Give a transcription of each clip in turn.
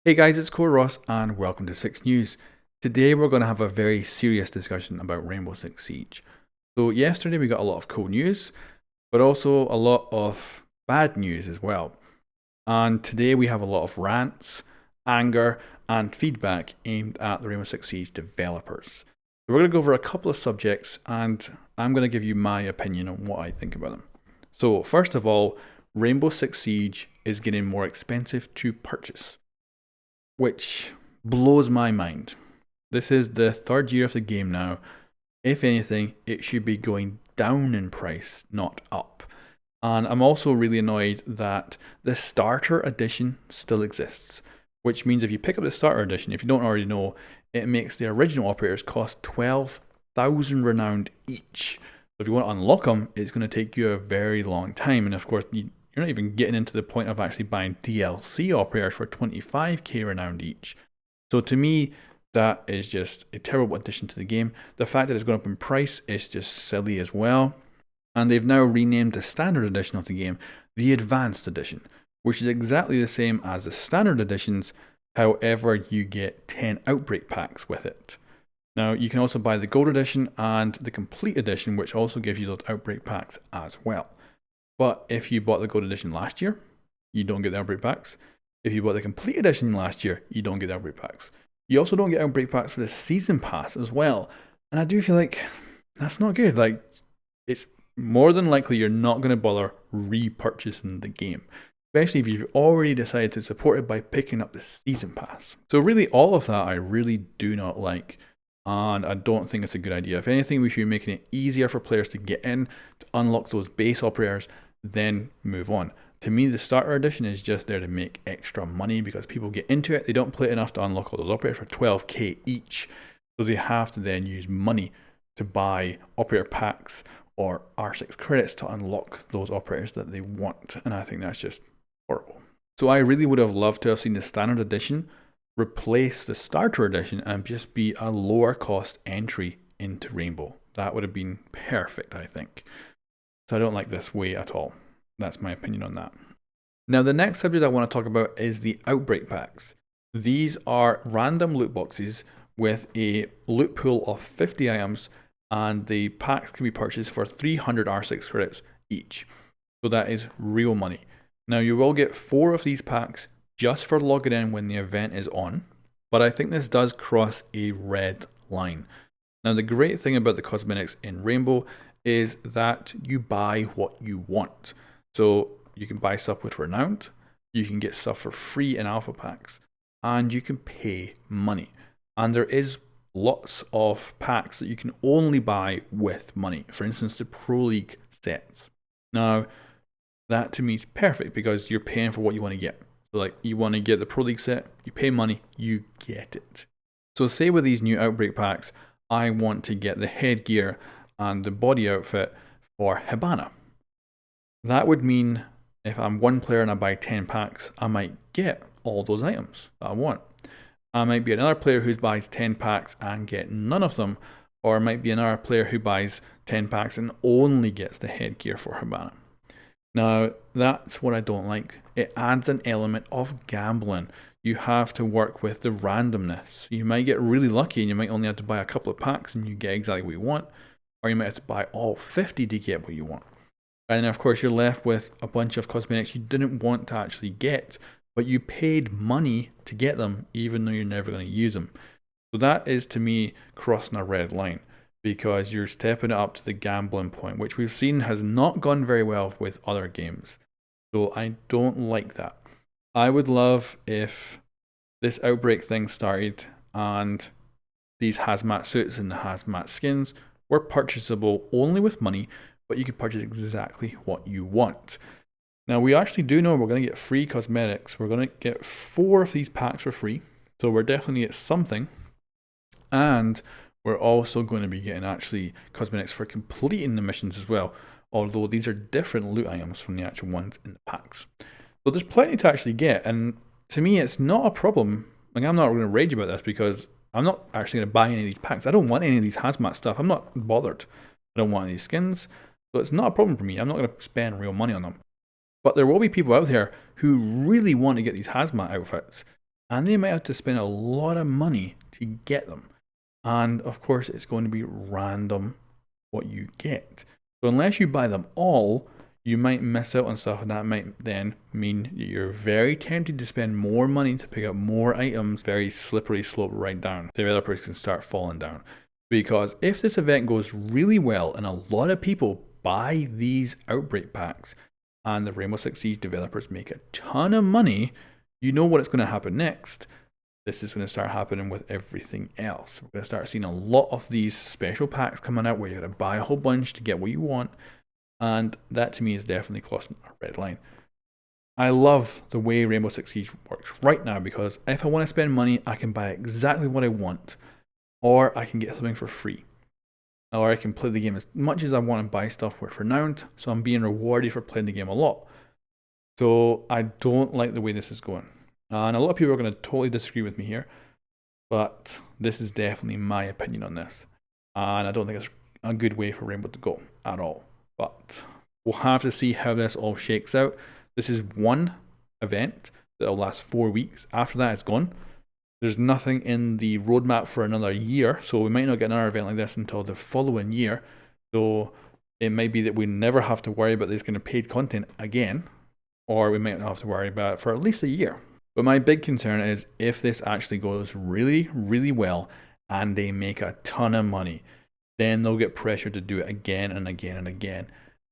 Hey guys, it's coreross and welcome to 6 News. Today we're going to have a very serious discussion about Rainbow Six Siege. So yesterday we got a lot of cool news, but also a lot of bad news as well. And today we have a lot of rants, anger, and feedback aimed at the Rainbow Six Siege developers. So we're going to go over a couple of subjects and I'm going to give you my opinion on what I think about them. So first of all, Rainbow Six Siege is getting more expensive to purchase, which blows my mind. This is the third year of the game now. If anything, it should be going down in price, not up. And I'm also really annoyed that the starter edition still exists, which means if you pick up the starter edition, if you don't already know, it makes the original operators cost 12,000 renowned each. So if you want to unlock them, it's going to take you a very long time. And of course, you're not even getting into the point of actually buying DLC operators for 25k renowned each. So to me, that is just a terrible addition to the game. The fact that it's gone up in price is just silly as well. And they've now renamed the standard edition of the game the Advanced Edition, which is exactly the same as the standard editions. However, you get 10 Outbreak Packs with it. Now, you can also buy the Gold Edition and the Complete Edition, which also gives you those Outbreak Packs as well. But if you bought the Gold Edition last year, you don't get the Outbreak Packs. If you bought the Complete Edition last year, you don't get the Outbreak Packs. You also don't get Outbreak Packs for the Season Pass as well. And I do feel like that's not good. Like, it's more than likely you're not going to bother repurchasing the game, especially if you've already decided to support it by picking up the Season Pass. So really, all of that I really do not like. And I don't think it's a good idea. If anything, we should be making it easier for players to get in, to unlock those base operators, then move on. To me, the starter edition is just there to make extra money because people get into it. They don't play it enough to unlock all those operators for 12k each. So they have to then use money to buy operator packs or R6 credits to unlock those operators that they want. And I think that's just horrible. So I really would have loved to have seen the standard edition replace the starter edition and just be a lower cost entry into Rainbow. That would have been perfect, I think. So I don't like this way at all. That's my opinion on that. Now, the next subject I want to talk about is the Outbreak Packs. These are random loot boxes with a loot pool of 50 items, and the packs can be purchased for 300 R6 credits each. So that is real money. Now, you will get 4 of these packs just for logging in when the event is on, but I think this does cross a red line. Now, the great thing about the cosmetics in Rainbow is that you buy what you want. So you can buy stuff with Renowned, you can get stuff for free in Alpha Packs, and you can pay money. And there is lots of packs that you can only buy with money. For instance, the Pro League sets. Now, that to me is perfect because you're paying for what you want to get. So like, you want to get the Pro League set, you pay money, you get it. So say with these new Outbreak Packs, I want to get the headgear and the body outfit for Hibana. That would mean if I'm one player and I buy 10 packs, I might get all those items that I want. I might be another player who buys 10 packs and get none of them, or it might be another player who buys 10 packs and only gets the headgear for Hibana. Now, that's what I don't like. It adds an element of gambling. You have to work with the randomness. You might get really lucky and you might only have to buy a couple of packs and you get exactly what you want, or you might have to buy all 50 to get what you want. And of course, you're left with a bunch of cosmetics you didn't want to actually get, but you paid money to get them, even though you're never going to use them. So that is, to me, crossing a red line, because you're stepping it up to the gambling point, which we've seen has not gone very well with other games. So I don't like that. I would love if this Outbreak thing started and these hazmat suits and the hazmat skins were purchasable only with money, but you can purchase exactly what you want. Now, we actually do know we're going to get free cosmetics. We're going to get 4 of these packs for free. So we're definitely going to get something. And we're also going to be getting actually cosmetics for completing the missions as well, although these are different loot items from the actual ones in the packs. So there's plenty to actually get, and to me it's not a problem. Like, I'm not going to rage about this because I'm not actually going to buy any of these packs. I don't want any of these hazmat stuff. I'm not bothered. I don't want any skins, so it's not a problem for me. I'm not going to spend real money on them. But there will be people out there who really want to get these hazmat outfits, and they might have to spend a lot of money to get them. And of course, it's going to be random what you get. So unless you buy them all, you might miss out on stuff, and that might then mean you're very tempted to spend more money to pick up more items. Very slippery slope right down. Developers can start falling down. Because if this event goes really well and a lot of people buy these Outbreak Packs and the Rainbow Six Siege developers make a ton of money, you know what's going to happen next. This is going to start happening with everything else. We're going to start seeing a lot of these special packs coming out where you're going to buy a whole bunch to get what you want. And that to me is definitely crossing a red line. I love the way Rainbow Six Siege works right now, because if I want to spend money, I can buy exactly what I want, or I can get something for free, or I can play the game as much as I want and buy stuff worth renowned, so I'm being rewarded for playing the game a lot. So I don't like the way this is going. And a lot of people are going to totally disagree with me here, but this is definitely my opinion on this. And I don't think it's a good way for Rainbow to go at all. But we'll have to see how this all shakes out. This is one event that will last 4 weeks. After that, it's gone. There's nothing in the roadmap for another year, so we might not get another event like this until the following year. So it might be that we never have to worry about this kind of paid content again, or we might not have to worry about it for at least a year. But my big concern is if this actually goes really, really well and they make a ton of money, then they'll get pressure to do it again and again and again.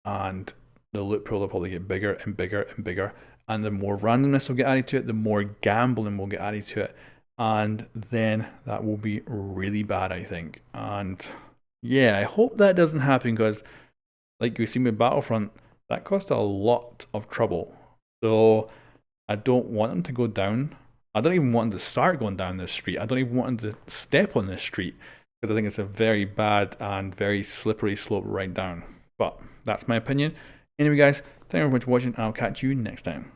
And the loot pool will probably get bigger and bigger and bigger. And the more randomness will get added to it, the more gambling will get added to it. And then that will be really bad, I think. And yeah, I hope that doesn't happen, because like we've seen with Battlefront, that caused a lot of trouble. So I don't want them to go down. I don't even want them to start going down this street. I don't even want them to step on this street, because I think it's a very bad and very slippery slope right down. But that's my opinion. Anyway, guys, thank you very much for watching, and I'll catch you next time.